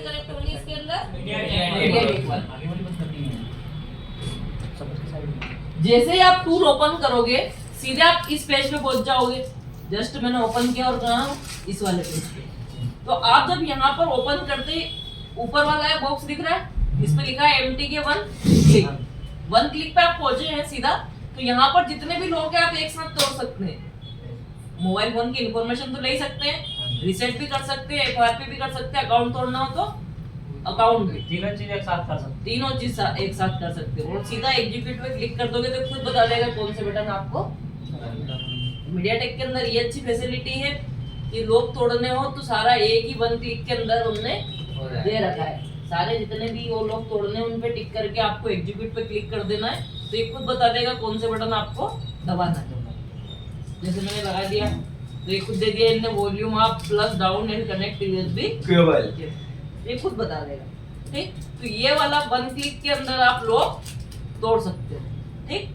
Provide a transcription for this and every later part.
Connect होंगे इसके अंदर मीडियाटेक जैसे ही आप टूल ओपन करोगे सीधे आप इस पेज पे पहुंच जाओगे। जस्ट मैंने ओपन किया और कहा इस वाले पेज पे। तो आप जब यहाँ पर ओपन करते ऊपर वाला है बॉक्स दिख रहा है, इस पे लिखा है MTK 1 क्लिक। 1 क्लिक पे आप पहुंचे हैं सीधा। तो यहाँ पर जितने भी लोग हैं आप एक साथ तोड़ सकते हैं। मोबाइल फोन की इंफॉर्मेशन तो ले ही सकते हैं, रीसेट भी कर सकते हैं, FRP भी कर सकते हैं, अकाउंट तोड़ना हो तो अकाउंट भी, तीनों चीज एक साथ कर सकते तीनों चीज एक साथ कर सकते हो। और सीधा एग्जीक्यूट पे क्लिक कर दोगे तो खुद बता देगा कौन से बटन आपको। मीडियाटेक के अंदर ये अच्छी फैसिलिटी है कि लोग तोड़ने हो तो सारा एक ही 1 क्लिक के अंदर उन्होंने दे रखा है। सारे जितने भी वो लोग तोड़ने उन पे टिक करके आपको एग्जीक्यूट पे क्लिक कर देना है तो ये खुद बता देगा कौन से बटन आपको दबाना है। जैसे मैंने लगा दिया तो ये खुद दे दिया इनने volume up plus down and connect USB cable, ये खुद बता देगा। ठीक, तो ये वाला 1 क्लिक के अंदर आप लोग तोड़ सकते हो। ठीक,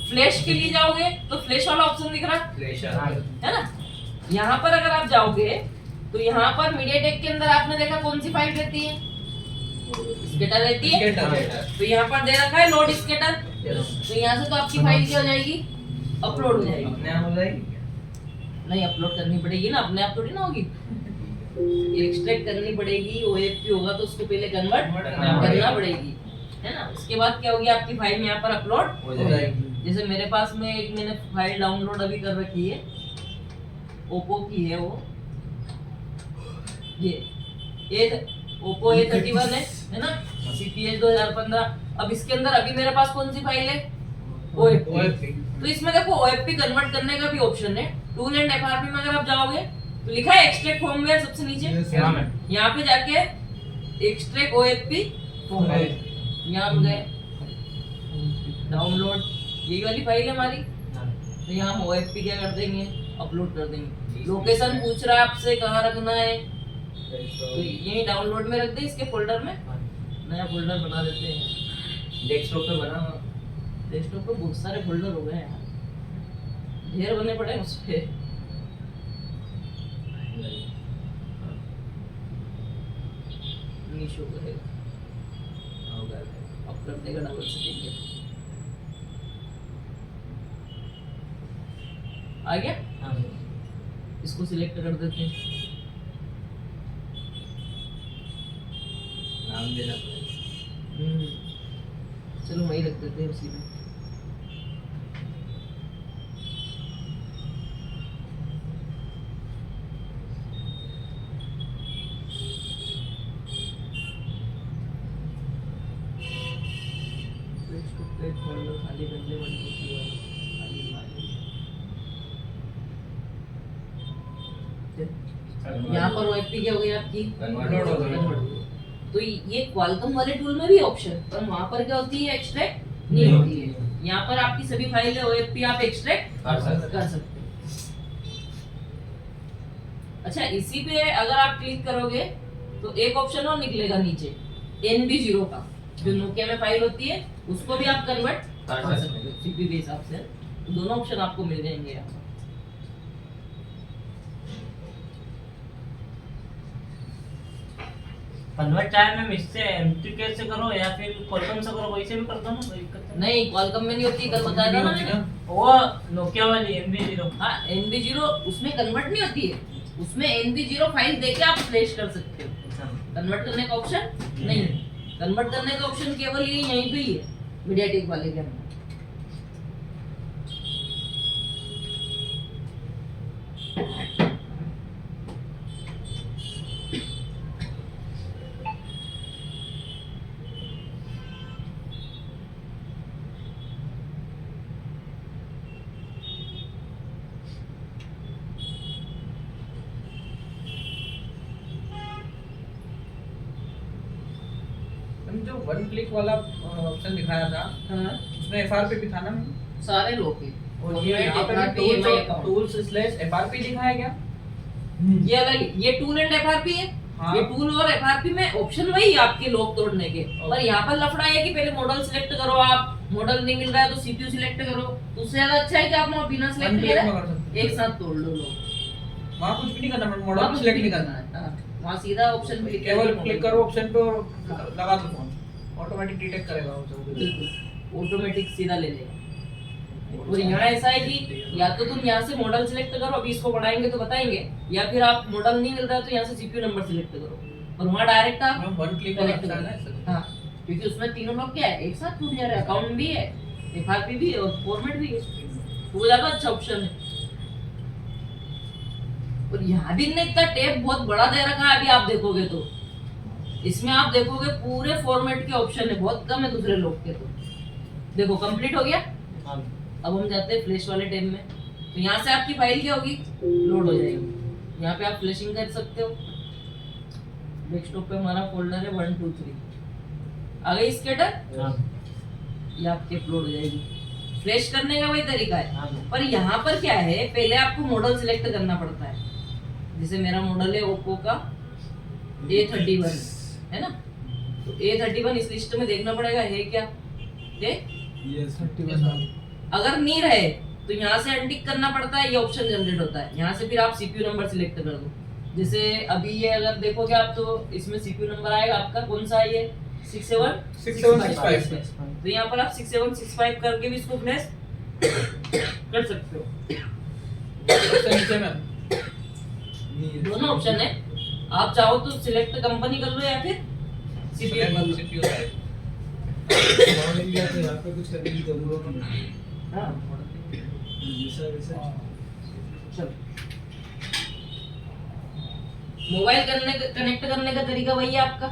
फ्लैश के लिए जाओगे तो फ्लैश वाला ऑप्शन दिख रहा है ना। यहाँ पर अगर आप जाओगे तो यहाँ पर मीडियाटेक के अंदर आपने देखा कौन सी फाइल रहती है, स्केटर रहती है। तो यहाँ पर दे रखा है लोड स्केटर। तो यहाँ से तो आपकी फाइल क्या हो जाएगी, अपलोड हो जाएगी। अपने आप हो जाएगी नहीं, अपलोड करनी पड़ेगी ना, अपने आप थोड़ी ना होगी, एक्सट्रैक्ट करनी पड़ेगी। OFP होगा तो उसको पहले कन्वर्ट करना पड़ेगी, है ना। उसके बाद क्या होगी, आपकी फाइल यहाँ पर अपलोड हो जाएगी। जैसे मेरे पास में एक मैंने फाइल डाउनलोड अभी कर रखी है, ओप्पो की है वो, ये ओप्पो A31 है ना, CPH 2015। अब इसके अंदर अभी मेरे पास कौन सी फाइल है, OFP। तो इसमें देखो OFP कन्वर्ट करने का भी ऑप्शन है। टूल एंड FRP में अगर आप जाओगे तो लिखा है एक्सट्रैक्ट फॉर्मवेयर सबसे नीचे, यहाँ पे जाके एक्सट्रैक्ट OFP फॉर्मवेयर, यहाँ पे गए डाउनलोड, यही वाली फाइल है हमारी। तो यहाँ हम OFP क्या कर देंगे, अपलोड कर देंगे। लोकेशन पूछ रहा है आपसे कहाँ रखना है, तो यही डाउनलोड में रख दे, इसके फोल्डर में नया फोल्डर बना देते हैं। डेस्कटॉप पे बना, डेस्कटॉप पे बहुत सारे फोल्डर हो गए हैं, ढेर बने पड़े हैं उस पे। नहीं शो करेगा, अब कर देगा डबल सेटिंग। आ गया, इसको सिलेक्ट कर देते हैं, नाम देना पड़ेगा। चलो वही रख देते हैं उसी में। खाली कर ले, यहाँ पर OFP क्या हो गई आपकी, कन्वर्ट हो गई। तो ये क्वालकॉम वाले टूल में भी ऑप्शन, पर वहाँ पर क्या होती है, एक्सट्रैक्ट नहीं होती है। यहाँ पर आपकी सभी फाइलें OFP आप एक्सट्रैक्ट कर सकते हैं। अच्छा, इसी पे अगर आप क्लिक करोगे तो एक ऑप्शन और निकलेगा नीचे, NB0 का, जो नोकिया में फाइल होती है उसको भी आप कन्वर्ट कर सकते हो CPU के हिसाब से। तो दोनों ऑप्शन आपको मिल जाएंगे यहाँ। कन्वर्ट चाहे मैं इससे MTK से करो या फिर क्वालकॉम से करो, वैसे भी कर दो ना, कोई दिक्कत नहीं, क्वालकॉम में नहीं होती, कल बताया था ना मैंने। वो नोकिया वाली NB0। हाँ, NB0 उसमें कन्वर्ट नहीं होती है, उसमें NB0 फाइल देके आप फ्लैश कर सकते हो। कन्वर्ट करने का ऑप्शन नहीं है, कन्वर्ट करने का ऑप्शन केवल ये यहीं पे ही है मीडियाटेक वाले के अंदर। जो 1 क्लिक वाला ऑप्शन दिखाया था, हाँ, उसमें FRP भी था ना, सारे लोग के। और ये यहाँ पे टूल्स/FRP लिखा है क्या? ये अलग, ये टूल एंड FRP है। हाँ। ये टूल और FRP में ऑप्शन वही है आपके लॉक तोड़ने के, पर यहाँ पर लफड़ा है कि पहले मॉडल सिलेक्ट करो, आप मॉडल नहीं मिल रहा है तो CPU सिलेक्ट करो। तो उससे ज्यादा अच्छा है कि आप बिना सिलेक्ट किए एक साथ तोड़ लो लोग। वहाँ कुछ भी नहीं करना, मॉडल सिलेक्ट नहीं करना है। हाँ। वहाँ सीधा ऑप्शन क्लिक केवल क्लिक करो ऑप्शन पे और लगा दो फोन, ऑटोमेटिक डिटेक्ट करेगा वो सब। बिल्कुल ऑटोमेटिक सीधा ले लेगा। और यहाँ ऐसा है कि या तो तुम यहाँ से मॉडल सिलेक्ट करो, अभी इसको बढ़ाएंगे तो बताएंगे, या फिर आप मॉडल नहीं मिल रहा तो यहाँ से सीपीयू नंबर सिलेक्ट करो और वहाँ डायरेक्ट आप वन क्लिक कनेक्ट करना करो। है ऐसा। हाँ, क्योंकि उसमें तीनों लोग क्या है एक साथ जुड़ जा रहे हैं, अकाउंट भी है, एफआरपी भी है और फॉर्मेट भी है, तो वो ज्यादा अच्छा ऑप्शन है। और यहाँ भी ने इतना टैब बहुत बड़ा दे रखा है, अभी आप देखोगे तो इसमें आप देखोगे पूरे फॉर्मेट के ऑप्शन है, बहुत कम है दूसरे लोग के। तो देखो कंप्लीट हो गया। हाँ अब हम जाते हैं फ्लैश वाले टैब में, तो यहाँ से आपकी फाइल क्या होगी, लोड हो जाएगी। यहाँ पे आप फ्लैशिंग कर सकते हो। डेस्कटॉप पे हमारा फोल्डर है 1 2 3, आ गई स्केटर, हाँ ये आपके अपलोड हो जाएगी। फ्लैश करने का वही तरीका है, हाँ पर यहाँ पर क्या है, पहले आपको मॉडल सिलेक्ट करना पड़ता है। जैसे मेरा मॉडल है ओप्पो का A31 है ना, तो A31 इस लिस्ट में देखना पड़ेगा है क्या, ये अगर नहीं रहे तो यहाँ से अनटिक करना पड़ता है, ये ऑप्शन जनरेट होता है। यहाँ से फिर आप सीपीयू नंबर सिलेक्ट कर दो। जैसे अभी ये अगर देखोगे आप तो इसमें सीपीयू नंबर आएगा आपका, कौन सा है ये 6765। तो यहाँ पर आप 6765 करके भी इसको फ्लैश कर सकते हो। सबसे नीचे में दोनों ऑप्शन है, आप चाहो तो सिलेक्ट कंपनी कर लो या फिर सीपीयू कर लो। CPU है। मॉडल इंडिया तो यहाँ पे कुछ करने की जरूरत नहीं है। हाँ, वैसा चलो। मोबाइल कनेक्ट करने का तरीका वही है आपका,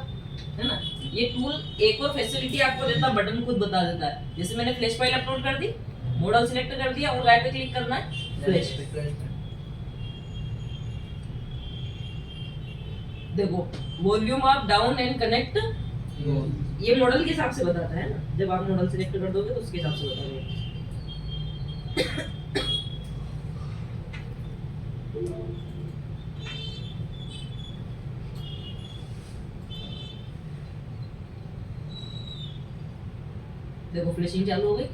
है ना। ये टूल एक और फैसिलिटी आपको देता है, बटन खुद बता देता है। जैसे मैंने फ्लैश फाइल अपलोड कर दी, मॉडल सिलेक्ट कर दिया और राइट पे क्लिक करना है फ्लैश पे। देखो volume up down and connect, ये मॉडल के हिसाब से बताता है ना। जब आप मॉडल सिलेक्ट कर दोगे तो उसके हिसाब से बता देगा। देखो फ्लैशिंग चालू हो गई।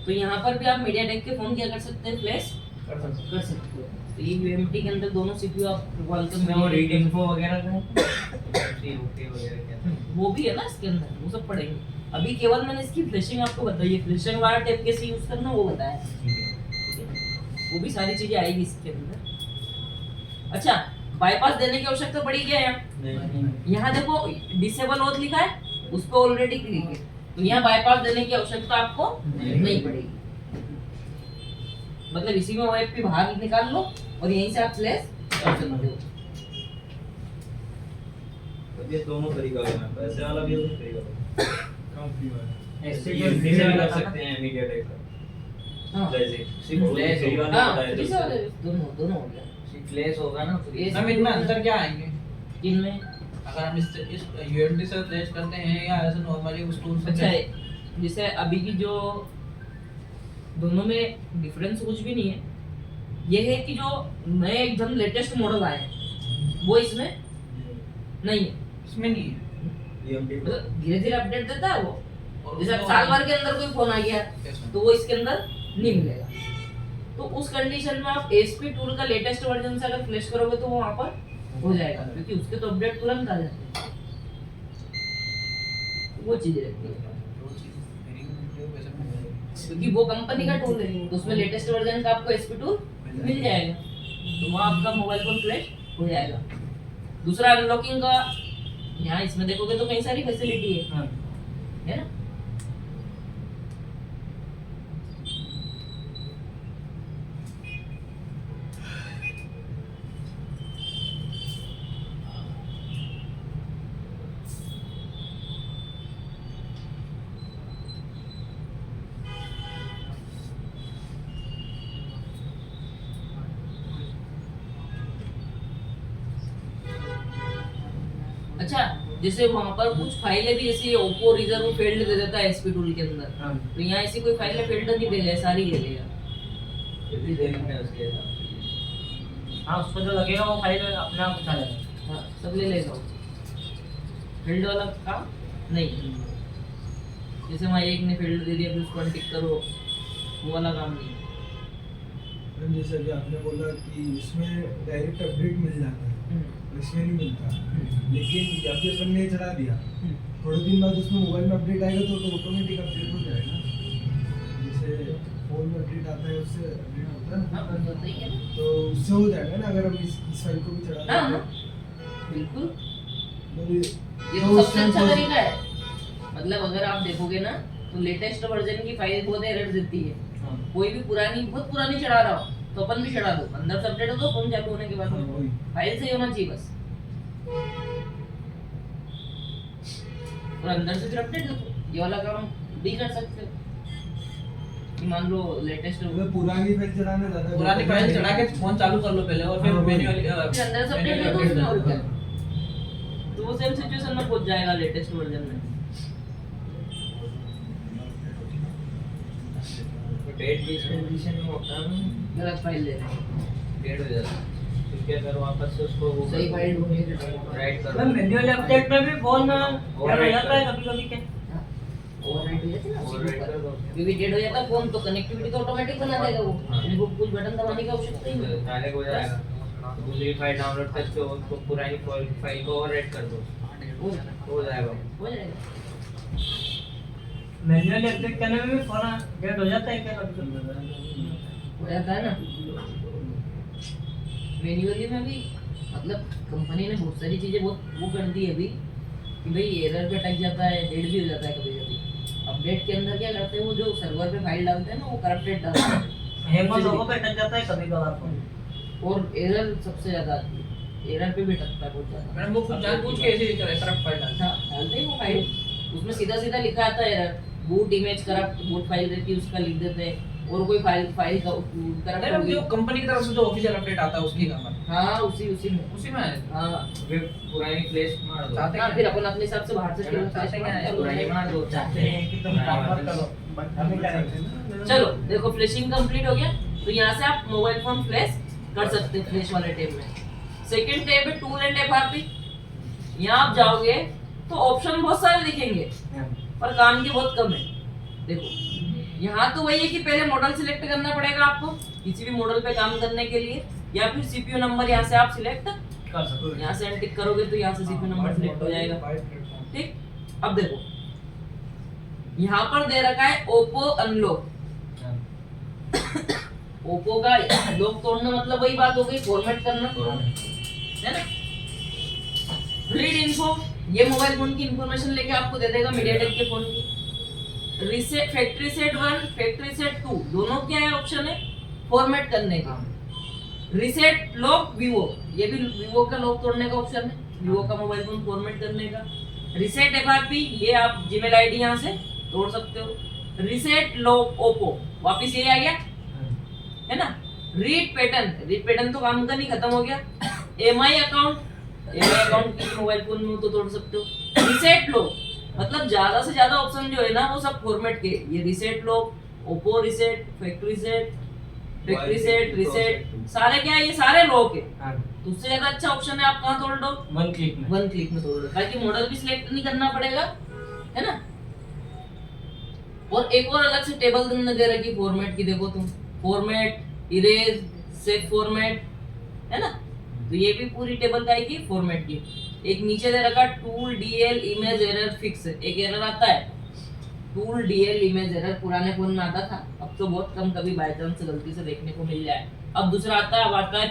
तो यहाँ पर भी आप मीडियाटेक के फोन क्या कर सकते हैं, फ्लैश कर सकते हो। तो ये यूएमटी के अंदर दोनों सीपीयू आप क्वालकॉम इसमें वो रीड इन्फो वगैरह का ओके वगैरह क्या वो भी है ना इसके अंदर, वो सब पढ़ेंगे। अभी केवल मैंने इसकी फ्लैशिंग आपको बताई है, फ्लैशिंग वाला टैब कैसे यूज करना वो बताया, वो भी सारी चीजें आएगी इसके अंदर। अच्छा, बाईपास देने की आवश्यकता पड़ी क्या यहाँ? यहाँ देखो डिसेबल ऑथ लिखा है, उस पर ऑलरेडी क्लिक है, तो यहाँ बाईपास देने की आवश्यकता आपको नहीं पड़ेगी। मतलब इसी में OFP बाहर निकाल लो और यहीं से आप फ्लैश कर सकते हो। ये दोनों तरीका है, पैसे वाला भी है तरीका काफी वाला। ऐसे ये जो भी कर सकते हैं मीडियाटेक का। हाँ जैसे सिर्फ फ्लैश ही वाला हाँ, बताया फ्लैश वाले दोनों हो गया। फ्लैश होगा ना तो ये हम इनमें अंतर क्या आएंगे इनमें अगर हम इस यूएमटी से फ्लैश करते हैं या ऐसे नॉर्मली उस टूल से? अच्छा है, जैसे अभी की जो दोनों में डिफरेंस कुछ भी नहीं है। ये है कि जो नए एकदम लेटेस्ट मॉडल आए हैं वो इसमें नहीं है। इसमें नहीं है। ये मतलब धीरे धीरे अपडेट देता है वो। और जैसे अब उसको- साल भर के अंदर कोई फोन आ गया कैसे? तो वो इसके अंदर नहीं मिलेगा। तो उस कंडीशन में आप एसपी टूल का लेटेस्ट वर्जन से अगर फ्लैश करोगे तो वो वहाँ पर हो जाएगा, क्योंकि उसके तो अपडेट तुरंत आ जाते हैं। वो चीज रहती है, जो चीज़ मेरी वीडियो कैसे मिल जाएगी? क्योंकि वो कंपनी का टूल है तो उसमें लेटेस्ट वर्जन का आपको एसपी टूल मिल जाएगा, तो वहाँ आपका मोबाइल फोन फ्लैश हो जाएगा। दूसरा अनलॉकिंग का, यहाँ इसमें देखोगे तो कई सारी फैसिलिटी है ना। अच्छा, जैसे वहाँ पर कुछ फाइलें भी जैसे ओप्पो रिजर्व फील्ड दे देता है एसपी टूल के अंदर, तो यहाँ ऐसी कोई फाइलें फील्ड नहीं देगा, सारी ले लेगा। ये भी देखना है उसके हिसाब हाँ उसको जो लगेगा वो फाइल अपने आप उठा लेगा। हाँ, सब ले लेगा वो। फील्ड वाला काम नहीं, जैसे वहाँ एक ने फील्ड दे दिया फिर उसको अनटिक करो, वो वाला काम नहीं। जैसे कि आपने बोला कि इसमें डायरेक्ट अपडेट मिल जाता है, इसमें नहीं मिलता। लेकिन जब भी अपन ने चढ़ा दिया थोड़े दिन बाद उसमें मोबाइल में अपडेट आएगा तो ऑटोमेटिक अपडेट हो जाएगा। जैसे फोन में अपडेट आता है उससे अपडेट होता है हाँ, ना, होता ही है ना। तो उससे हो जाएगा ना अगर हम इस फाइल को भी चढ़ा दें हाँ, तो। बिल्कुल, मतलब ये तो तो उस सबसे time अच्छा पॉसिबल- तरीका है। मतलब अगर आप देखोगे ना तो लेटेस्ट वर्जन की फाइल बहुत एरर देती है। कोई भी पुरानी बहुत पुरानी चढ़ा रहा हो तो अपन भी चढ़ा दो, अंदर से अपडेट हो तो फोन चालू होने के बाद हाँ, वही। फाइल से ही होना चाहिए बस, और अंदर से फिर अपडेट दो। ये वाला काम भी कर सकते हो कि मान लो लेटेस्ट मतलब पुरानी फाइल चढ़ाना ज्यादा पुरानी फाइल चढ़ा के फोन चालू कर लो पहले और फिर हाँ, वही। मैन्युअली फिर अंदर से अपडेट दे दो उसमें, और क्या। तो वो सेम सिचुएशन में पहुंच जाएगा लेटेस्ट वर्जन में। डेट बीच में होता है ना, गलत फाइल ले रहे हैं, डेट हो जाता है, तो क्या करो वापस से उसको वो सही फाइल ढूंढिए। राइट करो। मैम मैन्युअल अपडेट में भी फोन क्या हो जाता है कभी-कभी क्या? ओवरराइट हो जाती है ना Override कर दो। क्योंकि डेड हो जाता है फोन तो कनेक्टिविटी तो ऑटोमेटिक बना देगा वो, हाँ। इनको कुछ बटन दबाने की आवश्यकता ही नहीं। डायरेक्ट हो जाएगा। दूसरी फाइल डाउनलोड करके उसको पुरानी फाइल को ओवरराइट कर दो, हो हो जाएगा। हो जाएगा। मैन्युअल अपडेट करने में भी फोन डेट हो जाता है क्या कभी-कभी? हो जाता है ना। मैन्युअली में भी मतलब कंपनी ने बहुत सारी चीजें बहुत वो कर दी है अभी कि भाई एरर पे अटक जाता है, डेट भी हो जाता है कभी कभी। अपडेट के अंदर क्या करते हैं वो जो सर्वर पे फाइल डालते हैं ना वो करप्टेड डालते हैं हैंग ऑन लोगों पे अटक जाता है कभी-कभार फोन। और एरर सबसे ज्यादा आती है, एरर पे भी अटकता है बहुत ज्यादा। मैडम वो कुछ जानबूझ के ऐसे करप्ट फाइल डालते हाँ, डालते ही वो फाइल, उसमें सीधा सीधा लिखा आता है error, boot image corrupt, boot file रहती है उसका लिख देते हैं, और कोई फाइल का हैं। करप्ट मैडम होगी। जो कंपनी की तरफ से जो ऑफिशियल अपडेट आता है उसकी नंबर हाँ, उसी में। उसी में है। हाँ, फिर पुरानी फ्लैश मार दो। चाहते हाँ, क्या फिर है? अपन अपने हिसाब से बाहर से चलो, चाहते क्या है? पुरानी मार दो। चाहते हैं कि तुम ट्रांसफर करो, हमें क्या करेंगे? चलो देखो, फ्लैशिंग कंप्लीट हो गया, तो यहाँ से आप मोबाइल फोन फ्लैश कर सकते हैं फ्लैश वाले टैब में। सेकंड टैब है टूल एंड एफआरपी। यहाँ आप जाओगे तो ऑप्शन बहुत सारे दिखेंगे पर काम के बहुत कम है। देखो यहाँ तो वही है कि पहले मॉडल सिलेक्ट करना पड़ेगा आपको किसी भी मॉडल पे काम करने के लिए, या फिर सीपीयू नंबर यहाँ से आप सिलेक्ट कर सकते हो। यहाँ से एंटिक करोगे तो यहाँ से सीपीयू नंबर सिलेक्ट हो जाएगा। ठीक, अब देखो यहाँ पर दे रखा है ओप्पो अनलॉक। ओप्पो का लॉक तोड़ना मतलब वही बात हो गई, फॉर्मेट करना, है ना। रीड इन्फो, ये मोबाइल फोन की इंफॉर्मेशन लेके आपको दे देगा मीडियाटेक के फोन की। Reset, factory set 1, factory set 2 दोनों क्या है ऑप्शन है फॉर्मेट करने का। रीसेट लॉक वीवो, ये भी वीवो का लॉक तोड़ने का ऑप्शन है, वीवो का मोबाइल फोन फॉर्मेट करने का। रीसेट एफआरपी, ये आप जीमेल आईडी यहाँ से तोड़ सकते हो। रीसेट लॉक ओप्पो, वापिस ये आ गया, है ना। रीड पैटर्न तो काम का नहीं, खत्म हो गया। एमआई अकाउंट किसी मोबाइल फोन में तो तोड़ सकते हो। रीसेट लॉक मतलब ज्यादा से ज्यादा ऑप्शन जो है ना वो सब फॉर्मेट के, ये reset lock, Oppo reset, factory set, reset, सारे क्या है, ये सारे लॉक है। तो उससे ज्यादा अच्छा ऑप्शन है आप कहाँ तोड़ दो, वन क्लिक में। वन क्लिक में तोड़ दो, ताकि मॉडल भी सिलेक्ट नहीं करना पड़ेगा, है ना। और एक और अलग से टेबल तुमने दे रखी फॉर्मेट की, देखो तुम फॉर्मेट, इरेज, सेव फॉर्मेट, है ना। तो ये भी पूरी टेबल का है फॉर्मेट की। एक नीचे दे रखा tool DL image error fix, एक एरर आता है टूल डीएल इमेज एरर, पुराने फोन में आता था, अब तो बहुत कम, कभी बाय चांस गलती से देखने को मिल जाए। अब दूसरा आता है, अब आता है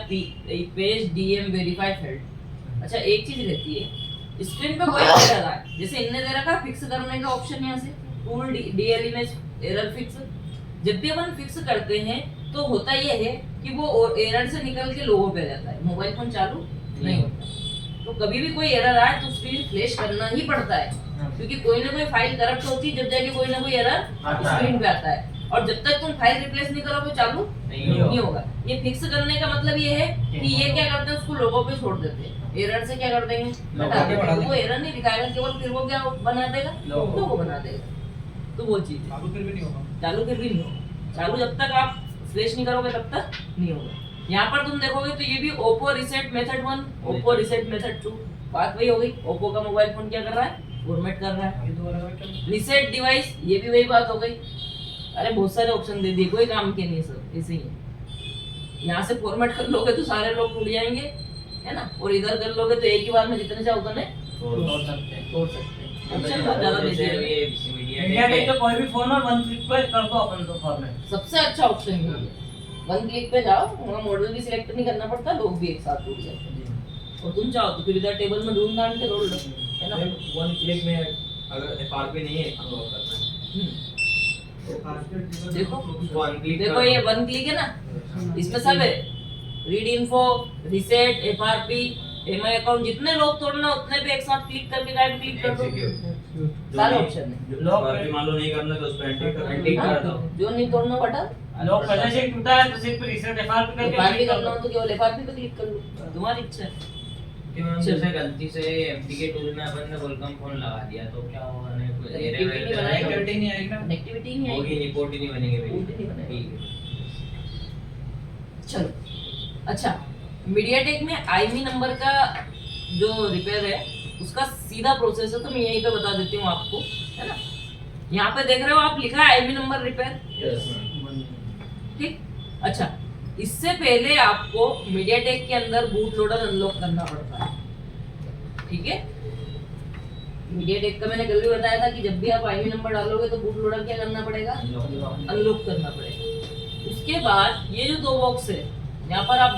पेज डीएम वेरीफाई फेल्ड। अच्छा एक चीज रहती है स्क्रीन पे कोई नहीं लगा है, जैसे इनने दे रखा फिक्स करने का ऑप्शन यहाँ से, tool DL image error fix. जब भी अपन फिक्स करते हैं तो होता यह है कि वो एरर से निकल के लोगो पे जाता है, मोबाइल फोन चालू नहीं होता। तो कभी भी कोई एरर आए तो स्क्रीन फ्लैश करना ही पड़ता है, क्योंकि कोई ना कोई फाइल करप्ट होती है, जब जाके कोई ना कोई एरर स्क्रीन पे आता है। और जब तक तुम फाइल रिप्लेस नहीं करोगे चालू नहीं होगा। ये फिक्स करने का मतलब ये है कि ये क्या करते हैं, उसको लोगों पे छोड़ देते हैं, एरर से क्या कर देंगे, हटा देंगे। वो एरर नहीं दिखाएगा, केवल फिर वो क्या बना देगा, लोगो बना देगा। तो वो चीज चालू फिर भी नहीं होगा। चालू फिर भी नहीं होगा, चालू जब तक आप फ्लैश नहीं करोगे तब तक नहीं होगा। यहाँ पर तुम देखोगे तो ये भी Oppo reset method 1, Oppo reset method 2, बात वही हो गई। ओप्पो का मोबाइल फोन क्या कर रहा है, फॉर्मेट कर रहा है। ये दो अलग क्या? रीसेट डिवाइस, ये भी वही बात हो गई। अरे बहुत सारे ऑप्शन दे दिए, कोई काम के नहीं, सब ऐसे ही है। यहाँ से फॉर्मेट कर लोगे तो सारे लोग टूट जाएंगे, है ना, और इधर कर लोगे तो एक ही बार में जितने चाहो उतने तोड़ सकते हैं। तोड़ सकते हैं। ऑप्शन बहुत ज्यादा दे जैसे दिए। ये मीडिया इंडिया टेक तो कोई भी फोन और 1 क्लिक पे कर दो अपन तो फॉर्मेट। सबसे अच्छा ऑप्शन है ये। 1 क्लिक पे जाओ, वहाँ मॉडल भी सिलेक्ट नहीं करना पड़ता, लोग भी एक साथ जुड़ जाते हैं। और तुम चाहो तो फिर इधर टेबल में ढूंढ ढांड के जोड़ लो, है ना। 1 क्लिक में अगर एफआरपी नहीं है अनलॉक करना है देखो 1 क्लिक देखो ये 1 क्लिक है ना, इसमें सब है, read info, reset, FRP, MI account, जितने लोग तोड़ना उतने पे एक साथ क्लिक करके राइट क्लिक कर दो, सारे ऑप्शन है। लॉक मान लो नहीं करना तो उस पे एंटी कर हाँ, दो। जो नहीं तोड़ना बटन लॉक पहले से ही टूटा है तो सिर्फ रिसेट एफआरपी करके एफआरपी click कर करना दो। हो तो केवल एफआरपी पे क्लिक कर लो, तुम्हारी इच्छा है। कि मैम जैसे गलती से एमटीके टूल में अपन ने वेलकम फोन लगा दिया तो क्या होगा, नहीं कोई Connectivity नहीं बनाएगा। कनेक्टिविटी नहीं आएगी ना। कनेक्टिविटी नहीं होगी आएगी। नहीं, पोर्ट ही नहीं बनेंगे भाई। पोर्ट ही नहीं बनेगा। ठीक है। चलो अच्छा, मीडियाटेक में आईमी नंबर का जो रिपेयर है उसका सीधा प्रोसेस है, तो मैं यहीं पे बता देती हूँ आपको, है ना। यहाँ पे देख रहे हो आप, लिखा है आईमी नंबर रिपेयर, यस मैम। ठीक। अच्छा, इससे पहले आपको मीडियाटेक के अंदर बूट लोडर अनलॉक करना पड़ता है, ठीक है। मीडियाटेक का मैंने कल भी बताया था कि जब भी आप आईमी नंबर डालोगे तो बूट लोडर क्या करना पड़ेगा, अनलॉक करना पड़ेगा। उसके बाद ये जो 2 बॉक्स है, यहाँ पर आप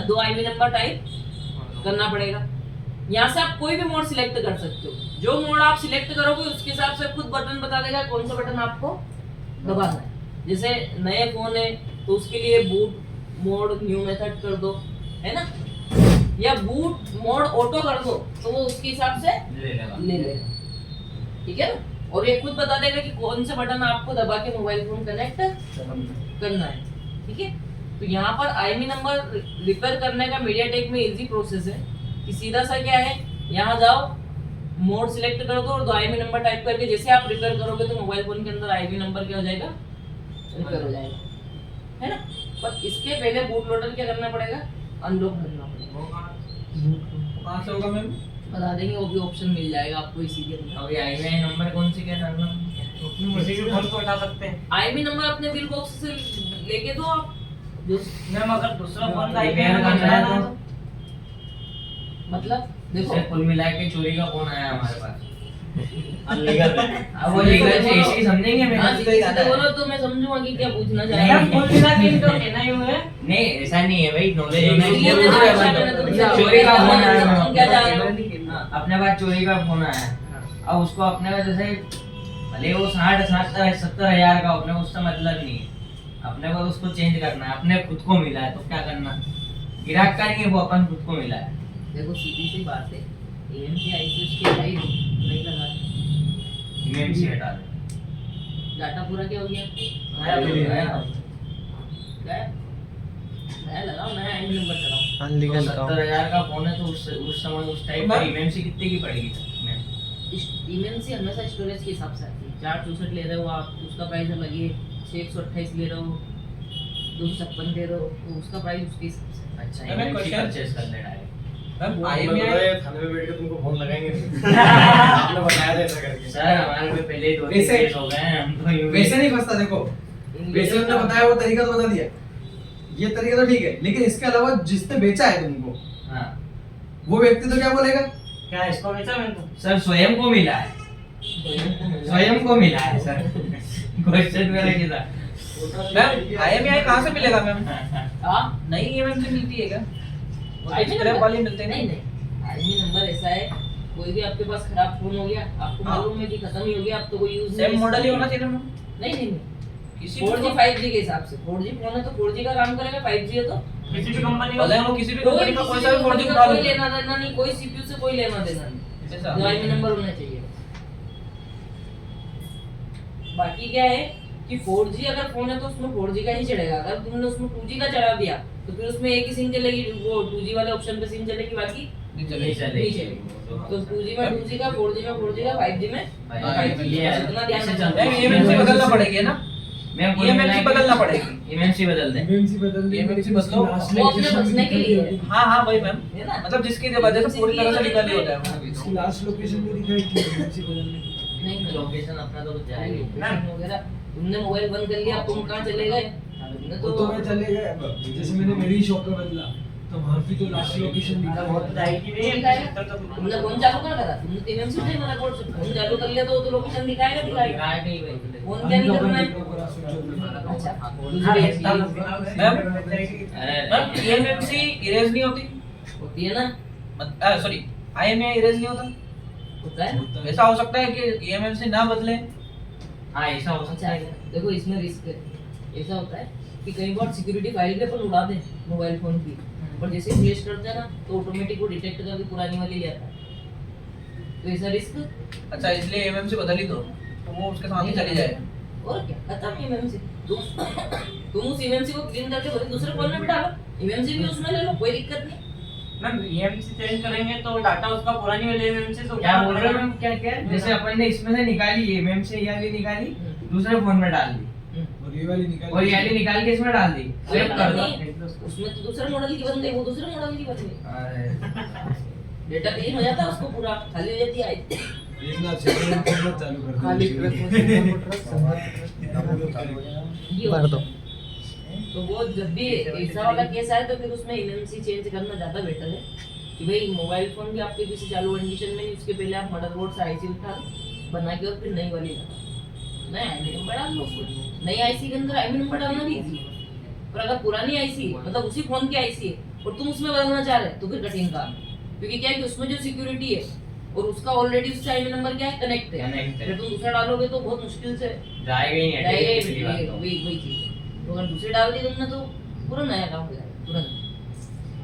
2 आईमी नंबर टाइप करना पड़ेगा। यहाँ से आप कोई भी मोड सिलेक्ट कर सकते हो, जो मोड आप सिलेक्ट करोगे उसके हिसाब से खुद बटन बता देगा कौन सा बटन आपको दबाना है। जैसे नए फोन है तो उसके लिए बूट मोड न्यू मेथड कर दो, है ना, या बूट मोड ऑटो कर दो तो वो उसके हिसाब से ले लेगा। ले लेगा, ठीक है ना। और ये खुद बता देगा कि कौन से बटन आपको दबा के मोबाइल फोन कनेक्ट करना है, ठीक है। तो यहाँ पर आईएमई नंबर रिपेयर करने का मीडियाटेक में इजी प्रोसेस है कि सीधा सा क्या है, यहाँ जाओ, मोड सिलेक्ट कर दो और 2 आईएमई नंबर टाइप करके जैसे आप रिपेयर करोगे तो मोबाइल फोन के अंदर आईएमई नंबर क्या हो जाएगा, रिपेयर हो जाएगा, है ना। पर इसके पहले बूट लोडर क्या करना पड़ेगा, अनलॉक करना पड़ेगा। कहाँ से होगा मैम? बता देंगे, वो भी ऑप्शन मिल जाएगा आपको इसी के अंदर। अभी आईएमआई नंबर कौन से क्या डालना? किसी भी फोन को हटा सकते हैं। आईएमई नंबर अपने बिल बॉक्स से लेके दो आप, जो मैम अगर दूसरा फोन का रिपेयर आईपी करना है नंबर तो मतलब देखो जैसे कुल मिला के चोरी का फोन आया हमारे पास, अनलीगल है। अब वो लीगल से इसी समझेंगे हाँ, मेरे। सीधे सीधे बोलो तो मैं समझूंगा कि क्या पूछना चाह रहे मैम हैं। फोन बिना तीन तो कहना ही हुआ है। नहीं ऐसा नहीं है भाई, नॉलेज होना इसलिए चाहिए। मैंने दूसरे पूछा, मैंने तो बंदों पूछा। चोरी का फोन आया तुम क्या चाह रहे हो? हमारे हाँ। अपने पास चोरी का फोन आया, अब उसको अपने पास जैसे भले वो 60-70 हजार का, अपने को उससे मतलब नहीं है, अपने को उसको चेंज करना है, अपने खुद को मिला है तो क्या करना, ग्राहक का नहीं है वो, अपन खुद को मिला है। देखो सीधी सी बात है, एएमसी आईसी उसके भाई नहीं लगा, इमेज से हटा दे। डाटा पूरा क्या हो गया, नया तो नया नया लगाओ, नया आईएमई नंबर चलाओ। अनलीगल 70,000 का फोन है तो उस समय उस टाइप का इमेज कितने की पड़ेगी मैम? एएमसी हमेशा स्टोरेज के हिसाब से आती है। 464 ले रहे हो आप, उसका प्राइस अलग है। 628 ले रहे हो, 256 ले रहे हो, तो उसका प्राइस उसके हिसाब से। अच्छा मैम, एक इमेज question- परचेज कर ले डायरेक्ट। मैम आईएमआई थाने में बैठ के तुमको फोन लगाएंगे आपने बताया था ऐसा करके सर हमारे पे पहले ही 2-3 वैसे- केस हो गए हैं, हम तो यूं ही- वैसे नहीं फंसता, देखो वैसे उन्होंने बताया वो तरीका तो बता दिया, ये तरीका तो ठीक है, लेकिन इसके अलावा जिसने बेचा है तुमको हाँ वो व्यक्ति तो क्या बोलेगा, क्या इसको बेचा मैंने तो? सर स्वयं को मिला है, स्वयं को मिला है सर। क्वेश्चन मेरा क्या था? मैम आईएमआई कहाँ से मिलेगा मैम? हाँ, नई ईएमआई मिलती है क्या? वो तो आईएमई स्क्रैप नंबर? वाली मिलते हैं नहीं नहीं, आईएमई नंबर ऐसा है, कोई भी आपके पास खराब फोन हो गया, आपको हाँ। मालूम है कि खत्म ही हो गया, अब तो कोई यूज सेम मॉडल ही होना चाहिए ना मैम? नहीं नहीं नहीं, किसी 4G 5G के हिसाब से। 4G फोन है तो 4G का काम करेगा, 5G है तो किसी भी कंपनी भले का वो किसी भी कोई कंपनी का कोई सा भी 4G का उठा कोई लो। लेना देना नहीं, कोई CPU से कोई लेना देना नहीं, ऐसा? जो आईएमई नंबर होना चाहिए। बाकी क्या है कि 4G अगर फोन है तो उसमें 4G का ही चढ़ेगा, अगर तुमने उसमें 2G का चढ़ा दिया तो फिर उसमें एक ही सिम चलेगी, वो 2G वाले ऑप्शन पे सिम चलेगी, बाकी नहीं नहीं चलेगी। चलेगी। चलेगी। तो 2G में 2G का, 4G में 4G का, 5G में भाई, 5G ये है, इतना ध्यान ऐसे रखना। चलता है। मैम ईएमआई बदलना पड़ेगी ना? मैम कुल EMMC मिला के- बदलना पड़ेगी। EMMC बदल दे। एमएनसी बदल दी, EMMC लेकिन बदलो, उसकी वो अपने बचने के लिए है। हाँ हाँ वही मैम, है ना, मतलब जिसकी वजह से पूरी तरह से निकल ही होता है वो। उसकी लास्ट लोकेशन भी दिखाई थी एमएनसी बदलने की। नहीं नहीं, लोकेशन अपना तो जाएगी। लोकेशन वगैरह तुमने मोबाइल बंद कर लिया, अब तुम कहाँ चले गए? तुमने वो तो मैं चले गए, जैसे मैंने मेरी शॉप पे बदला तो तो वहाँ की तो लास्ट लोकेशन दिखा बहुत जाएगी नहीं दिखाएगा। तो तुमने फोन चालू कर करा, तुमने टीएमसी से मना बोल सकते, फोन चालू कर लिया तो वो तो लोकेशन दिखाएगा दिखाएगा। दिखाया नहीं भाई। फोन क्या नहीं करना है? अच्छा दूसरी चीज मैम ईएमएमसी इरेज नहीं होती? होती है ना, सॉरी आईएमए इरेज नहीं होता? होता है। ऐसा हो सकता है कि ईएमएमसी ना बदले? हाँ ऐसा हो सकता अच्छा है। देखो इसमें रिस्क है, ऐसा होता है कि कई बार सिक्योरिटी फाइल पे अपन उड़ा दें मोबाइल फोन की, पर जैसे फ्लैश करते हैं ना तो ऑटोमेटिक वो डिटेक्ट करके पुरानी वाली ले आता है, तो ऐसा रिस्क अच्छा इसलिए ईएमएमसी बदल ही दो तो वो उसके साथ ही चली जाए। और क्या खत्म ईएमसी। तुम उस ईएमसी को क्लीन करके बोले दूसरे फोन में बिठा लो, ईएमसी भी उसमें ले लो, कोई दिक्कत नहीं। मैम ईएमसी चेंज करेंगे तो डाटा उसका पुरानी वाले ईएमसी से क्या बोल रहे हो मैम? क्या क्या जैसे अपन ने इसमें से निकाली एमएम से ये वाली निकाली, दूसरे फोन में डाल दी और ये वाली निकाल और ये वाली निकाल के इसमें डाल दी, सेव कर दो। उसमें तो दूसरे मॉडल की बन गई, वो दूसरे मॉडल की बन गई, अरे डेटा क्लीन हो जाता है उसको पूरा, खाली हो जाती है एक ना सेकंड फोन चालू कर दो खाली ये भर दो। तो वो जब भी ऐसा वाला केस आए तो फिर उसमें एमएमसी चेंज करना ज्यादा बेटर है कि भाई मोबाइल फोन भी आपके किसी चालू कंडीशन में उसके पहले आप मदरबोर्ड से आईसी उठा बना के और फिर नई वाली लगा, नया आईसी नंबर डाल लो उसमें। नई आईसी के अंदर आईसी नंबर डालना भी इजी है, पर अगर पुरानी आईसी मतलब उसी फोन की आईसी है और तुम उसमें बदलना चाह रहे तो फिर कठिन काम है, क्योंकि क्या है कि उसमें जो सिक्योरिटी है और उसका ऑलरेडी उससे आईसी नंबर क्या है कनेक्ट है, Connect है। फिर तुम दूसरा डालोगे तो बहुत मुश्किल से जाएगा ही नहीं, जाएगा ही पहली बात नहीं, तो। वही चीज है। तो अगर दूसरे डाल दी तुमने तो पूरा नया काम हो जाएगा तुरंत।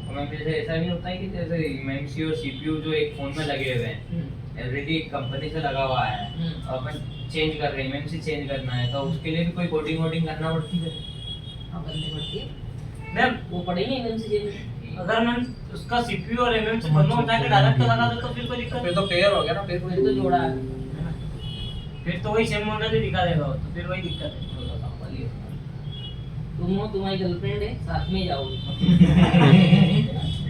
और मैम जैसे ऐसा भी होता है कि जैसे एमएमसी और सीपीयू जो एक फोन में लगे हुए हैं ऑलरेडी कंपनी से लगा हुआ है और अपन चेंज कर रहे हैं, एमएमसी चेंज करना है तो उसके लिए भी कोई कोडिंग वोडिंग करना पड़ती है। हाँ करनी पड़ती है, मैम वो पड़ेंगे एमएमसी चेंज। अगर मैम उसका सीपीयू और एमएमसी दोनों उठा के डायरेक्ट लगा दो तो फिर कोई दिक्कत फिर तो क्लियर हो गया ना, फिर फिर तो जोड़ा है। फिर तो वही सेम मॉडल ही दिखा देगा वो, तो फिर वही दिक्कत है। तुम हो, तुम्हारी गर्लफ्रेंड है, साथ में ही जाओगे।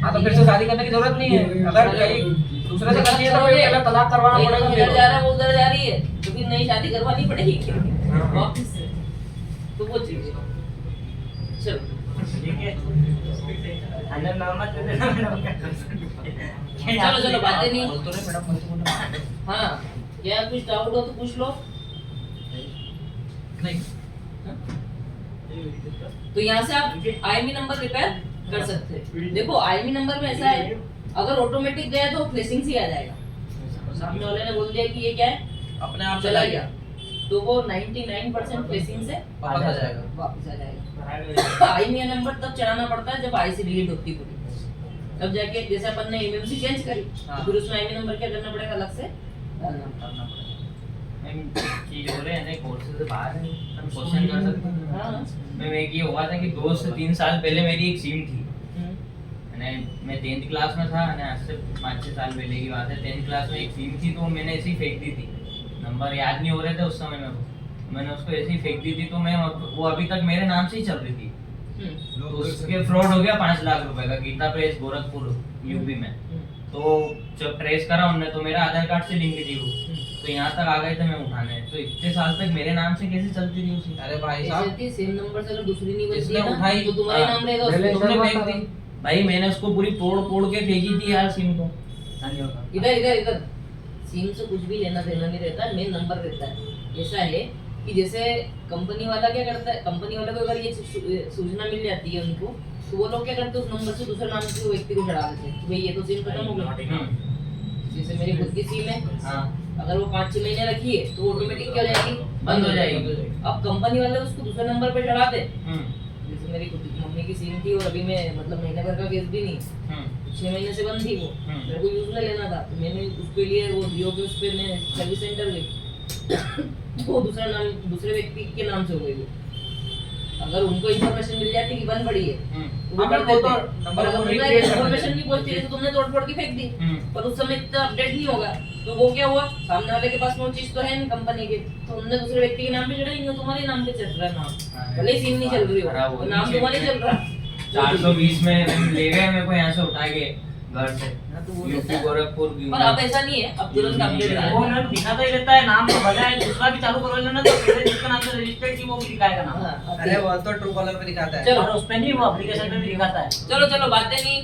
हाँ तो फिर से शादी करने की जरूरत नहीं है, अगर कहीं दूसरे से करनी है तो फिर पहले तलाक करवाना ये पड़ेगा। तो इधर जा रहा है वो उधर जा रही है तो फिर नई शादी करवानी पड़ेगी वापस से, तो वो चीज है। चलो ठीक है अंदर नाम मत दे देना मैडम। चलो चलो बातें नहीं। बोल तो रहे मैडम, बोल तो बोलो। हाँ क्या कुछ डाउट हो तो पूछ लो। नहीं तो यहाँ से आप आईएमई नंबर रिपेयर कर सकते हैं। देखो आईएमई नंबर में ऐसा है अगर ऑटोमेटिक गया तो फ्लैशिंग से आ जाएगा, सामने वाले ने बोल दिया कि ये क्या है अपने आप चला गया तो वो 99% फ्लैशिंग से वापस आ जाएगा। वापस आ जाएगा। आईएमई नंबर तब चलाना पड़ता है जब आईसी डिलीट होती है पूरी, तब जाके जैसे अपन ने एमएमसी चेंज करी तो फिर उसमें आईएमई नंबर क्या करना पड़ेगा अलग से डालना पड़ेगा। मैम चीज हो रहे हैं कोर्स से बाहर है, हम क्वेश्चन कर सकते हैं। हाँ मैम एक ये हुआ था कि 2 से 3 साल पहले मेरी एक सिम थी, मैं 10th क्लास में था, आज से 5-6 साल पहले की बात है। 10th क्लास में एक सिम थी तो मैंने ऐसे ही फेंक दी थी, नंबर याद नहीं हो रहे थे उस समय में, मैंने उसको ऐसे ही फेंक दी थी तो मैं वो अभी तक मेरे नाम से ही चल रही थी। तो उसके फ्रॉड हो गया 5 लाख रुपए का, गीता प्रेस गोरखपुर यूपी में। तो जब ट्रेस करा उनने तो मेरा आधार कार्ड से लिंक थी वो, तो यहाँ तक आ गए थे मैं उठाने, तो इतने साल तक मेरे नाम से कैसे चलती थी उसी। अरे भाई ऐसे साहब होती है, सेम नंबर से अगर दूसरी नहीं बचती जिसने है ना उठाई, तो तुम्हारे हाँ, नाम रहेगा पहले उसमें। तुमने फेंक दी। भाई मैंने उसको पूरी तोड़ के फेंकी थी यार सिम को। इधर इधर इधर सिम से कुछ भी लेना देना नहीं रहता, मेन नंबर रहता है। ऐसा है कि जैसे कंपनी वाला क्या करता है, कंपनी वाले को अगर ये सूचना मिल जाती है उनको तो वो लोग क्या करते हैं उस नंबर से दूसरे नाम से वो व्यक्ति को चढ़ा देते हैं कि भाई ये तो सिम खत्म हो गया। जैसे मेरी खुद की सिम है, हाँ अगर वो 5-6 महीने रखी है तो ऑटोमेटिक क्या हो जाएगी, बंद हो जाएगी। अब कंपनी वाले उसको दूसरे नंबर पे चढ़ा दे। जैसे मेरी खुद की मम्मी की सिम थी और अभी मैं मतलब महीने भर का केस भी नहीं, 6 महीने से बंद थी वो, मेरे को यूज में लेना था तो मैंने उसके लिए वो जियो के उस पे मैं सर्विस सेंटर गई वो दूसरा नाम दूसरे व्यक्ति के नाम से हो गई वो। अगर उनको इन्फॉर्मेशन मिल जाती कि बंद पड़ी है तो वो अगर कर वो देते तो हैं। नंबर और को अगर recreate उनको कर इन्फॉर्मेशन देते नहीं पहुंचती है तो तुमने तोड़ के फेंक दी, पर उस समय इतना अपडेट नहीं होगा तो वो क्या हुआ, सामने वाले के पास वो चीज तो है नहीं कंपनी के, तो उन्होंने दूसरे व्यक्ति के नाम पे चढ़ाई, तुम्हारे नाम पे चल रहा है नाम, भले ही सिम नहीं चल रही हो खराब हो तो गई, नाम check तुम्हारे किया। चल रहा। 420 में ले गए मेरे को यहाँ से उठा के, घर से हाँ, तो वो यूपी रहता है। गोरखपुर पर अब ऐसा नहीं है, अब तुरंत अपडेट वो ना दिखाता ही रहता है नाम, तो भले है दूसरा भी चालू करो लेना, तो पहले जिसका नाम से रजिस्टर्ड की वो भी दिखाएगा नाम, अरे वो तो ट्रू कॉलर पे दिखाता है। चलो। और उस पे नहीं, वो एप्लीकेशन पे भी दिखाता है। चलो चलो बातें नहीं,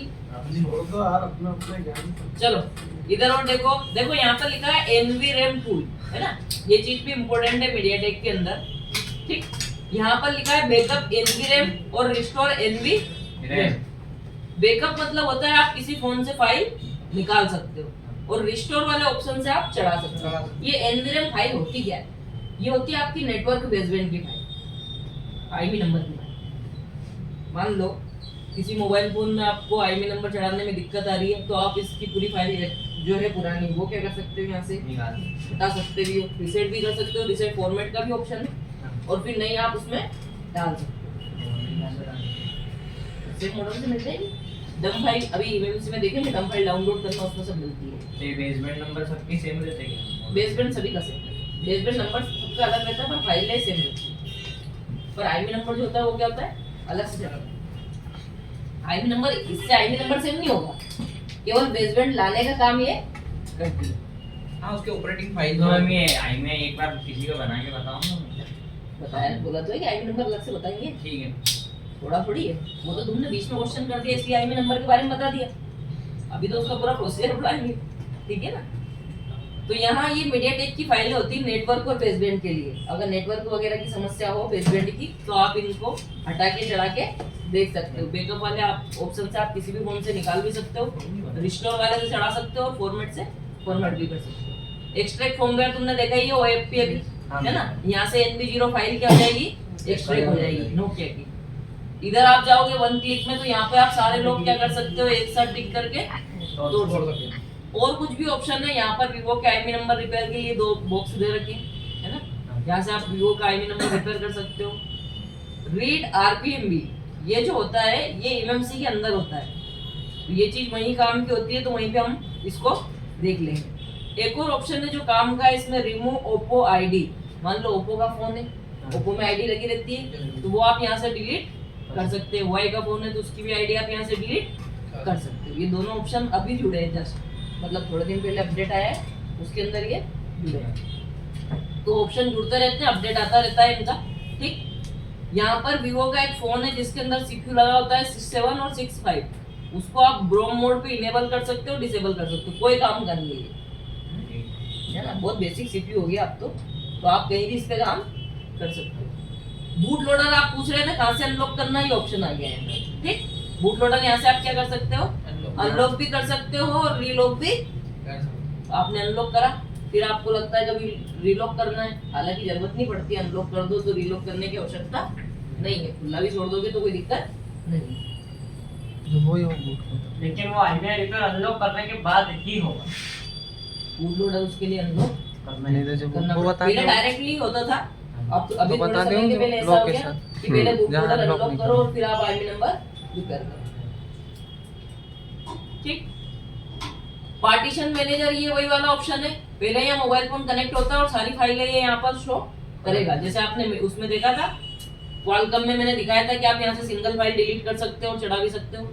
छोड़ दो यार अपना अपना ज्ञान। चलो इधर और देखो, देखो यहाँ पर लिखा है NVRAM टूल, है ना, ये चीज भी इम्पोर्टेंट है मीडियाटेक के अंदर, ठीक। यहाँ पर लिखा है बैकअप NVRAM और रिस्टोर NVRAM। बैकअप मतलब होता है आप किसी फोन से फाइल निकाल सकते हो, और रिस्टोर वाले ऑप्शन से आप चढ़ा सकते हो। ये NVRAM फाइल होती क्या है? ये होती है आपकी नेटवर्क बेसबैंड की फाइल, आईपी नंबर की फाइल। मान लो किसी मोबाइल फोन में आपको आईपी नंबर चढ़ाने में दिक्कत आ रही है, तो आप इसकी पूरी फाइल जो है पुरानी, वो क्या कर सकते हो, यहाँ से हटा सकते भी हो, रिसेट भी कर सकते हो, रिसेट फॉर्मेट का भी ऑप्शन है, और फिर नहीं आप उसमें डाल सकते हो। रिसेट मॉडल से मिलते हैं डम फाइल, अभी इमएमसी में देखेंगे डम फाइल डाउनलोड करना, उसमें सब मिलती है। ये बेसमेंट नंबर सबकी सेम रहते हैं बेसबैंड सभी का सेम है, बेसबैंड नंबर सबका अलग रहता है, पर फाइल है सेम रहती है। पर आईपी नंबर जो होता है वो क्या होता है, अलग से चढ़ा होता है। आईपी नंबर, इससे आईपी नंबर सेम नहीं होगा, केवल बेसबैंड लाने का काम ये करती है। हाँ, उसके ऑपरेटिंग फाइल तो हम ये आई में एक बार किसी को बना के बताऊंगा। बताया, बोला तो है कि आईपी नंबर अलग से बताएंगे, ठीक है। थोड़ा थोड़ी है, वो तो तुमने बीच में क्वेश्चन कर दिया इसलिए आईपी नंबर के बारे में बता दिया, अभी तो उसका पूरा प्रोसीजर बताएंगे, ठीक है ना। तो यहाँ ये मीडियाटेक की फाइलें होती है नेटवर्क और बेसबैंड के लिए। अगर नेटवर्क वगैरह की समस्या हो बेसबैंड की, तो आप इनको हटा के चढ़ा के देख सकते हो। बैकअप वाले आप ऑप्शन से आप किसी भी फोन से निकाल भी सकते हो, रिस्टोर वाले से चढ़ा सकते हो, और फॉर्मेट से फॉर्मेट भी कर सकते हो। एक्सट्रैक्ट फॉर्मवेयर तुमने देखा ही है, OFP अभी, है ना, यहाँ से NV0 फाइल क्या हो जाएगी, एक्सट्रैक्ट हो जाएगी नोकिया की। इधर आप जाओगे वन क्लिक में, तो यहाँ पे आप सारे लोग क्या कर सकते हो, एक साथ टिक करके तोड़ सकते हो। और कुछ भी ऑप्शन है यहाँ पर, वीवो के आईपी नंबर रिपेयर के लिए 2 बॉक्स दे रखे हैं, है ना, यहाँ से आप वीवो का आईपी नंबर रिपेयर कर सकते हो। रीड RPMB, ये जो होता है ये MMC के अंदर होता है, तो ये चीज वहीं काम की होती है, तो वहीं पे हम इसको देख लेंगे। एक और ऑप्शन है जो काम का है इसमें, रिमूव ओप्पो ID। मान लो ओप्पो का फोन है, ओप्पो में ID लगी रहती है, तो वो आप यहाँ से डिलीट कर सकते हो। वाई का फोन है तो उसकी भी ID आप यहाँ से डिलीट कर सकते हो। ये दोनों ऑप्शन अभी जुड़े हैं, जस्ट मतलब थोड़े दिन पहले अपडेट आया है, उसके अंदर ये जुड़े हैं। तो ऑप्शन जुड़ते रहते हैं, अपडेट आता रहता है इनका, ठीक। यहाँ पर वीवो का एक फोन है जिसके अंदर CPU लगा होता है 67 और 65, उसको आप ब्रोम मोड पे इनेबल कर सकते हो, डिसेबल कर सकते हो, कोई काम करने के लिए, है ना। बहुत बेसिक CPU हो गया अब तो आप कहीं भी इस पे काम कर सकते हो। बूट लोडर आप पूछ रहे थे कहाँ से अनलॉक करना, ये ऑप्शन आ गया है, ठीक। बूट लोडर यहाँ से आप क्या कर सकते हो, अनलॉक भी कर सकते हो और रीलॉक भी। आपने अनलॉक करा, फिर आपको लगता है कभी रीलॉक करना है, हालांकि जरूरत नहीं पड़ती, अनलॉक कर दो तो रीलॉक करने की आवश्यकता नहीं है, खुला भी छोड़ दोगे तो कोई दिक्कत नहीं। वो ही बूट लेकिन वो आईपी रिपेयर अनलॉक करने के बाद ही होगा, बूट लोडर उसके लिए अनलॉक करना है। करना वो बता पहले दो। डायरेक्टली होता था, अब अभी तो थोड़ा बता समय दो के पहले ऐसा हो गया लोकेशन। कि पहले बूट जहाँ लोडर unlock अनलॉक नहीं करो और फिर आप आईपी नंबर रिपेयर करो, ठीक। पार्टीशन मैनेजर ये वही वाला ऑप्शन है, पहले यहाँ मोबाइल फोन कनेक्ट होता है और सारी फाइलें ये यहाँ पर शो करेगा। जैसे आपने उसमें देखा था क्वालकॉम में, मैंने दिखाया था कि आप यहाँ से सिंगल फाइल डिलीट कर सकते हो और चढ़ा भी सकते हो,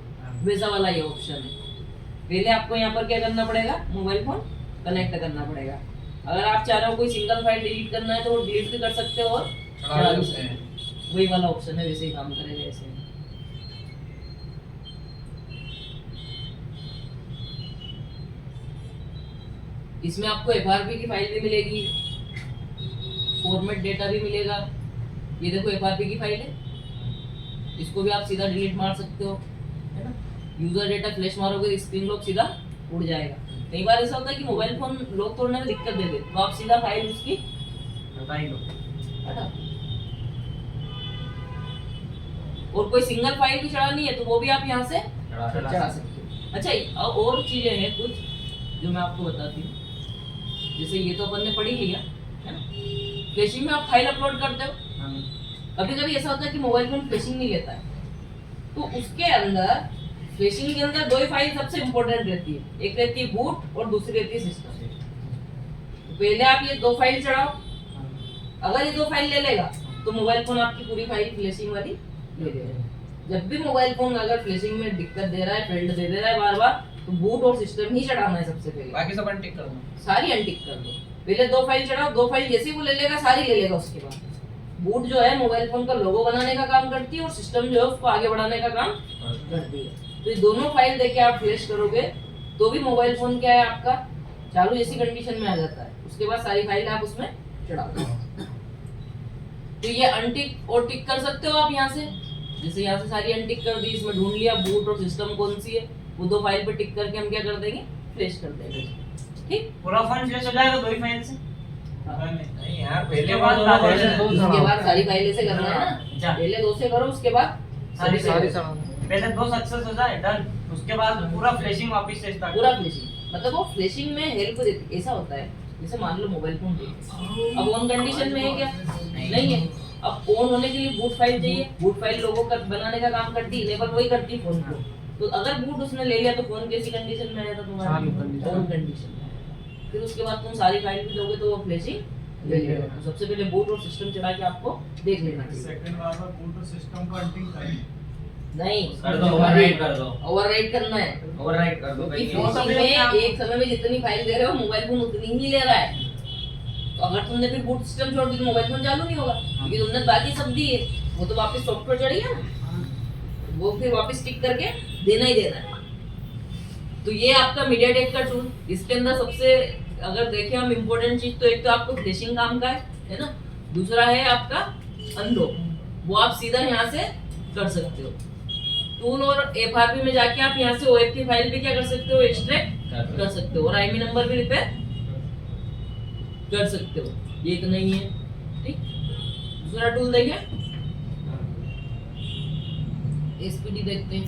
वैसा वाला ये ऑप्शन है। पहले आपको यहाँ पर क्या करना पड़ेगा, मोबाइल फोन कनेक्ट करना पड़ेगा। अगर आप चाह रहे हो कोई सिंगल फाइल डिलीट करना है तो वो डिलीट भी कर सकते हो और चढ़ा भी सकते हो, वही वाला ऑप्शन है, वैसे ही काम करेगा ऐसे। इसमें आपको FRP की फाइल भी मिलेगी, फॉर्मेट डेटा भी मिलेगा। ये देखो FRP की फाइल है, इसको भी आप सीधा डिलीट मार सकते हो, है ना। यूजर डेटा फ्लैश मारोगे स्क्रीन लॉक सीधा उड़ जाएगा। कई बार ऐसा होता है कि मोबाइल फोन लॉक तोड़ने में दिक्कत दे दे, तो आप सीधा फाइल उसकी बता ही दो। हटा। और कोई सिंगल फाइल भी चढ़ानी है तो वो भी आप यहाँ से चढ़ा सकते हो। अच्छा और चीजें हैं कुछ जो मैं आपको बताती हूँ, जैसे ये तो अपन ने पढ़ी लिया, है ना। फ्लैशिंग में आप फाइल अपलोड करते हो, कभी कभी ऐसा होता है कि मोबाइल फोन फ्लैशिंग नहीं लेता है, तो उसके अंदर फ्लैशिंग के अंदर 2 ही फाइल सबसे इंपॉर्टेंट रहती है, एक रहती है बूट और दूसरी रहती है सिस्टम। तो पहले आप ये 2 फाइल चढ़ाओ, अगर ये 2 फाइल ले लेगा तो मोबाइल फोन आपकी पूरी फाइल फ्लैशिंग वाली ले लेगा। जब भी मोबाइल फोन अगर फ्लैशिंग में दिक्कत दे रहा है, फेल्ड दे रहा है बार बार, तो बूट और सिस्टम ही चढ़ाना है सबसे पहले, बाकी सब अनटिक कर दो। सारी अनटिक कर दो। पहले 2 फाइल चढ़ाओ, 2 फाइल जैसे ही वो ले लेगा सारी ले लेगा। उसके बाद बूट जो है मोबाइल फोन का लोगो बनाने का काम करती है और सिस्टम जो है उसको आगे बढ़ाने का काम करती है। तो ये दोनों फाइल देके आप फ्लैश करोगे तो भी मोबाइल फोन क्या है आपका चालू जैसी कंडीशन में आ जाता है। उसके बाद सारी फाइल आप उसमें चढ़ा दो। तो ये अनटिक और टिक कर सकते हो आप यहाँ से। जैसे यहाँ से सारी अनटिक कर दी, इसमें ढूंढ लिया बूट और सिस्टम कौन सी है, वो 2 फाइल पे टिक करके हम क्या कर देंगे, फ्लैश कर देंगे। ठीक, पूरा फोन फ्लैश हो जाएगा 2 ही फाइल से। नहीं यार, पहले उसके बात बाद दो पहले दो उसके बाद सारी फाइलें से करना है ना। अच्छा। पहले 2 से करो, उसके बाद सारी फाइलें। पहले 2 सक्सेस हो जाए डन, उसके बाद पूरा फ्लैशिंग वापस से स्टार्ट। पूरा फ्लैशिंग मतलब वो फ्लैशिंग में हेल्प देती। ऐसा होता है जैसे मान लो मोबाइल फोन देखो, अब ऑन कंडीशन में है क्या, नहीं है। अब ऑन होने के लिए बूट फाइल चाहिए, बूट फाइल लोगों का बनाने का काम करती है, इनेबल वही करती है फोन को। तो अगर बूट उसने ले लिया तो फोन कैसी कंडीशन में आया था तुम्हारा, ऑन कंडीशन में। फिर उसके बाद तुम सारी फाइल भी दोगे तो वो फ्लैशिंग ले लेगा। तो सबसे पहले बूट और सिस्टम चढ़ा के आपको देख लेना चाहिए। सेकंड बार में बूट और सिस्टम को अनटिक करें। नहीं कर दो, ओवरराइट कर दो, ओवरराइट करना है। ओवरराइट कर दो क्योंकि कहीं फ्लैशिंग में एक समय में जितनी फाइल दे रहे हो मोबाइल फोन उतनी ही ले रहा है। तो अगर तुमने फिर बूट सिस्टम छोड़ दी तो मोबाइल फोन चालू नहीं होगा, क्योंकि तुमने बाकी सब दी है, वो तो वापस सॉफ्टवेयर चढ़ेगा ना, वो फिर वापस टिक करके देना ही देना है। तो ये आपका मीडियाटेक का टूल। इसके अंदर सबसे अगर देखें हम इम्पोर्टेंट चीज, तो एक तो आपको फ्लैशिंग काम का है ना, दूसरा है आपका अनलॉक, वो आप सीधा यहाँ से कर सकते हो। टूल और FRP में जाके आप यहाँ से OFT फाइल पे क्या कर सकते हो, एक्सट्रैक्ट कर सकते हो और IMEI नंबर भी रिपेयर कर सकते हो। ये एक नहीं है, ठीक। दूसरा टूल देखें, SPD देखते हैं।